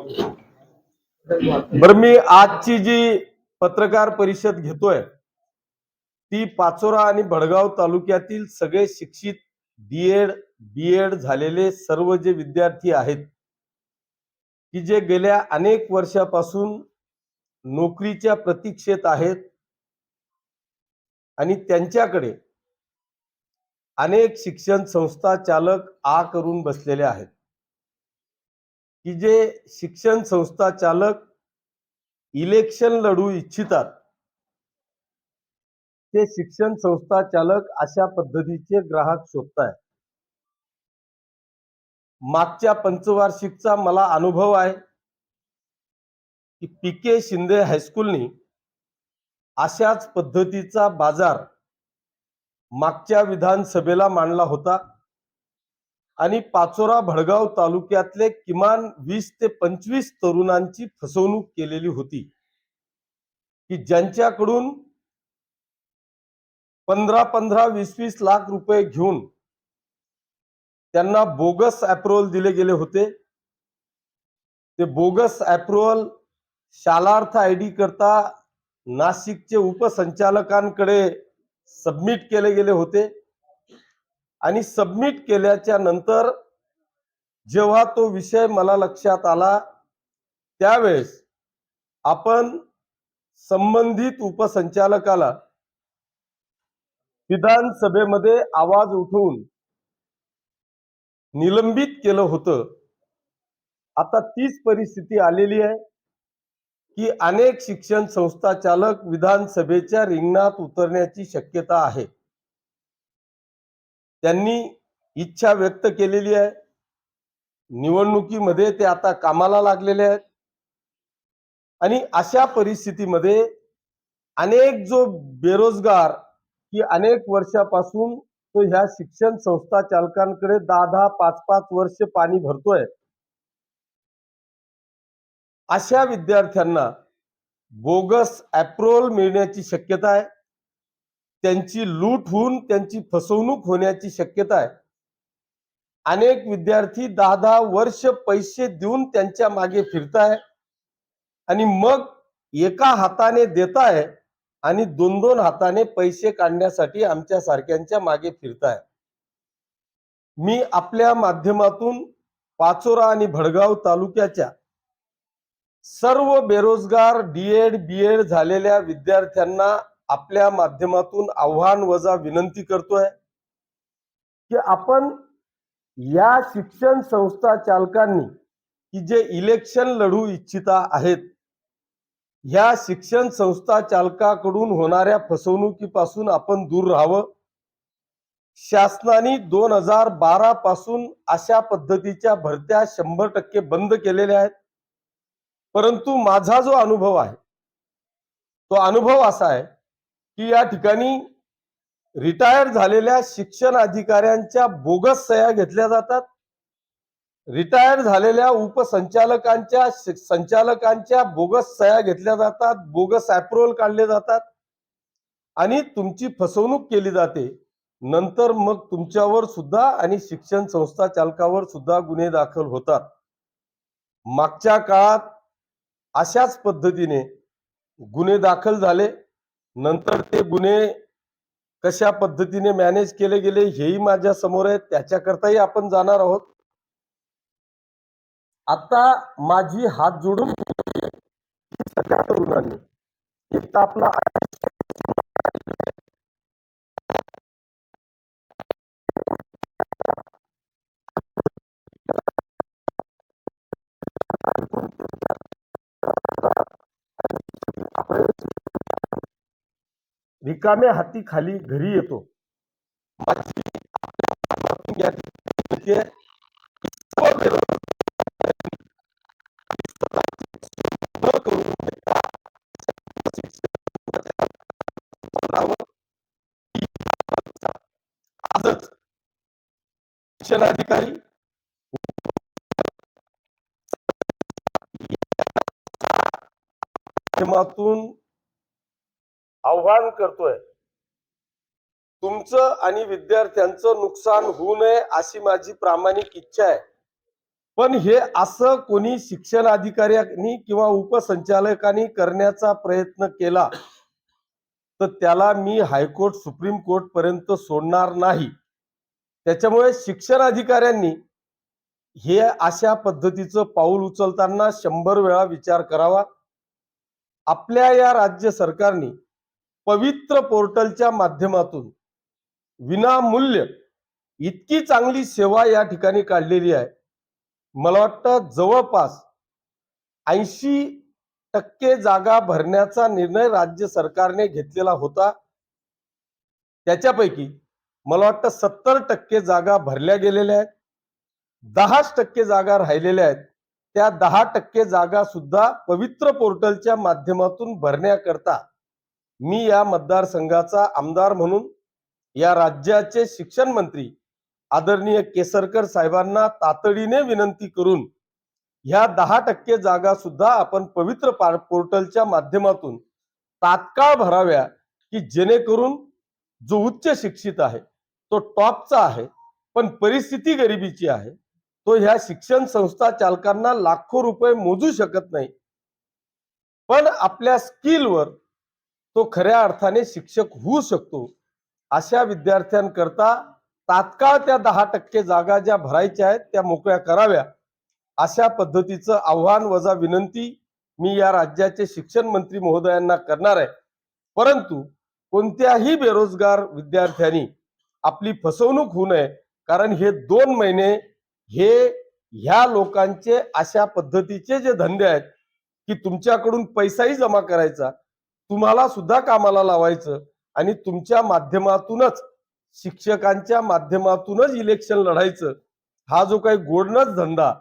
बरं, मी आजची जी पत्रकार परिषद घेतोय ती पाचोरा आणि भडगाव तालुक्यातील सगळे शिक्षित डीएड बीएड झालेले सर्व जे विद्यार्थी आहेत की जे गेल्या अनेक वर्षापासून नोकरीच्या प्रतीक्षेत आहेत आणि त्यांच्याकडे अनेक शिक्षण संस्था चालक करून बसलेले आहेत की जे शिक्षण संस्था चालक इलेक्शन लढू इच्छितात ते शिक्षण संस्था चालक अशा पद्धतीचे ग्राहक शोधतायत। मागच्या पंचवार्षिकचा मला अनुभव आहे की पीके शिंदे हायस्कूलनी अशाच पद्धतीचा बाजार मागच्या विधानसभेला मांडला होता आणि पाचोरा भडगाव तालुक्यातले किमान 20 ते 25 तरुणांची फसवणूक केलेली होती की ज्यांच्याकडून 15-15, 20-20 लाख रुपये घेऊन त्यांना बोगस अप्रूव्हल दिले गेले होते। ते बोगस अप्रूव्हल शालार्थ आयडी करता नाशिकचे उपसंचालकांकडे सबमिट केले गेले होते आणि सबमिट केल्याच्या नंतर जेव्हा तो विषय मला लक्षात आला त्यावेळेस आपण संबंधित उपसंचालकाला विधानसभेमध्ये आवाज उठवून निलंबित केलं होतं। आता तीच परिस्थिती आलेली आहे की अनेक शिक्षण संस्था चालक विधानसभेच्या रिंगणात उतरण्याची शक्यता आहे। त्यांनी इच्छा व्यक्त केलेली आहे, निवडणुकीमध्ये ते आता कामाला लागलेले आहेत आणि अशा परिस्थितीमध्ये अनेक जो बेरोजगार की अनेक वर्षापासून तो ह्या शिक्षण संस्था चालकांकडे 10-10, 5-5 वर्ष पाणी भरतोय, अशा विद्यार्थ्यांना बोगस अप्रूव्हल मिळण्याची शक्यता आहे, त्यांची लूट होऊन त्यांची फसवणूक होण्याची शक्यता आहे। अनेक विद्यार्थी 10-10 वर्ष पैसे देऊन त्यांच्या मागे फिरताय आणि मग एका हाताने देताय आणि 2-2 हाताने पैसे काढण्यासाठी आमच्या सारख्यांच्या मागे फिरताय। मी आपल्या माध्यमातून पाचोरा आणि भडगाव तालुक्याच्या सर्व बेरोजगार डीएड बीएड झालेल्या विद्यार्थ्यांना आपल्या माध्यमातून आव्हान वजा विनंती करतोय की आपण या शिक्षण संस्था चालकांनी की जे इलेक्शन लढू इच्छिता आहेत ह्या शिक्षण संस्था चालकाकडून होणाऱ्या फसवणुकीपासून आपण दूर राहावं। शासनाने 2012 पासून अशा पद्धतीच्या भरत्या 100% बंद केलेल्या आहेत, परंतु माझा जो अनुभव आहे तो अनुभव असा आहे की या ठिकाणी रिटायर झालेल्या शिक्षण अधिकाऱ्यांच्या बोगस सह्या घेतल्या जातात, रिटायर झालेल्या उपसंचालकांच्या संचालकांच्या बोगस सह्या घेतल्या जातात, बोगस अप्रूव्हल काढले जातात आणि तुमची फसवणूक केली जाते। नंतर मग तुमच्यावर सुद्धा आणि शिक्षण संस्था चालकावर सुद्धा गुन्हे दाखल होतात। मागच्या काळात अशाच पद्धतीने गुन्हे दाखल झाले, नंतर ते गुन्हे कशा पद्धतीने मॅनेज केले गेले हेही माझ्या समोर आहे, त्याच्याकरताही आपण जाणार आहोत। आता माझी हात जोडून सगळ्या तरुणांनी एक तर आपला रिकाम्या हाती खाली घरी येतो। आजच शिक्षणाधिकारी माध्यमातून आव्हान करतोय, तुमचं आणि विद्यार्थ्यांचं नुकसान होऊ नये अशी माझी प्रामाणिक इच्छा आहे। पण हे असं कोणी शिक्षण अधिकाऱ्यांनी किंवा उपसंचालकांनी करण्याचा प्रयत्न केला तर त्याला मी हायकोर्ट सुप्रीम कोर्ट पर्यंत सोडणार नाही. त्याच्यामुळे शिक्षण अधिकाऱ्यांनी हे अशा पद्धतीचं पाऊल उचलताना 100 वेळा विचार करावा. आपल्या या राज्य सरकारने पवित्र पोर्टलच्या माध्यमातून विनामूल्य इतकी चांगली सेवा या ठिकाणी काढलेली आहे. मला वाटतं जवळपास 80% जागा भरण्याचा निर्णय राज्य सरकारने घेतलेला होता. त्याच्यापैकी मला वाटतं 70% जागा भरल्या गेलेल्या आहेत. 10% जागा राहिलेल्या आहेत. त्या 10% जागा सुद्धा पवित्र पोर्टलच्या माध्यमातून भरण्याकरता मी या मतदारसंघाचा आमदार म्हणून या राज्याचे शिक्षण मंत्री आदरणीय केसरकर साहेबांना तातडीने विनंती करून ह्या 10% जागा सुद्धा आपण पवित्र पोर्टलच्या माध्यमातून तात्काळ भराव्या, की जेणेकरून जो उच्च शिक्षित आहे तो टॉपचा आहे पण परिस्थिती गरिबीची आहे, तो ह्या शिक्षण संस्था चालकांना लाखो रुपये मोजू शकत नाही, पण आपल्या स्किलवर तो खऱ्या अर्थाने शिक्षक होऊ शकतो. अशा विद्यार्थ्यांकरता तात्काळ त्या 10% जागा ज्या भरायच्या आहेत त्या मोकळ्या कराव्या, अशा पद्धतीचं आव्हान वजा विनंती मी या राज्याचे शिक्षण मंत्री महोदयांना करणार आहे. परंतु कोणत्याही बेरोजगार विद्यार्थ्यांनी आपली फसवणूक होऊ नये, कारण हे 2 महिने हे ह्या लोकांचे अशा पद्धतीचे जे धंदे आहेत की तुमच्याकडून पैसाही जमा करायचा, तुम्हाला सुद्धा कामाला लावायचं आणि तुमच्या माध्यमातूनच शिक्षकांच्या माध्यमातूनच इलेक्शन लढायचं, हा जो काही गोडनच धंदा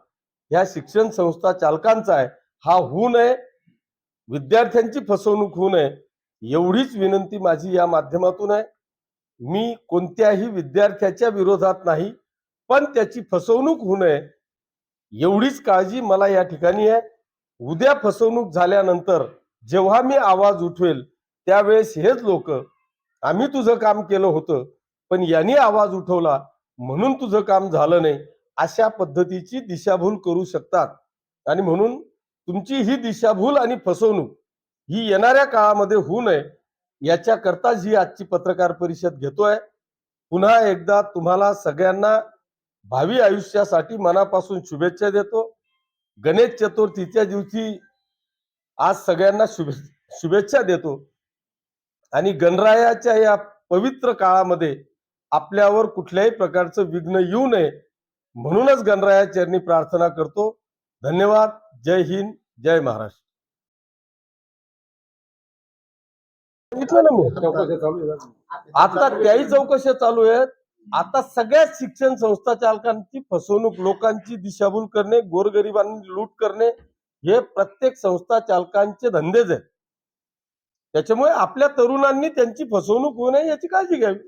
या शिक्षण संस्था चालकांचा आहे हा होऊ नये. विद्यार्थ्यांची फसवणूक होऊ नये एवढीच विनंती माझी या माध्यमातून आहे. मी कोणत्याही विद्यार्थ्याच्या विरोधात नाही, पण त्याची फसवणूक होऊ नये एवढीच काळजी मला या ठिकाणी आहे. उद्या फसवणूक झाल्यानंतर जेव्हा मी आवाज उठवेल त्यावेळेस हेच लोक आम्ही तुझं काम केलं होतं पण यांनी आवाज उठवला म्हणून तुझं काम झालं नाही, अशा पद्धतीची दिशाभूल करू शकतात. आणि म्हणून तुमची ही दिशाभूल आणि फसवणूक ही येणाऱ्या काळामध्ये होऊ नये याच्याकरताच ही आजची पत्रकार परिषद घेतोय. पुन्हा एकदा तुम्हाला सगळ्यांना भावी आयुष्यासाठी मनापासून शुभेच्छा देतो. गणेश चतुर्थीच्या दिवशी आज सगळ्यांना शुभेच्छा देतो आणि गणरायाच्या या पवित्र काळामध्ये आपल्यावर कुठल्याही प्रकारचं विघ्न येऊ नये म्हणूनच गणराया चरणी प्रार्थना करतो. धन्यवाद. जय हिंद, जय महाराष्ट्र. आता त्याही चौकशा चालू आहेत. आता सगळ्याच शिक्षण संस्था चालकांची फसवणूक, लोकांची दिशाभूल करणे, गोरगरिबांनी लूट करणे हे प्रत्येक संस्था चालकांचे धंदेच आहेत. त्याच्यामुळे आपल्या तरुणांनी त्यांची फसवणूक होऊ नये याची काळजी घ्यावी.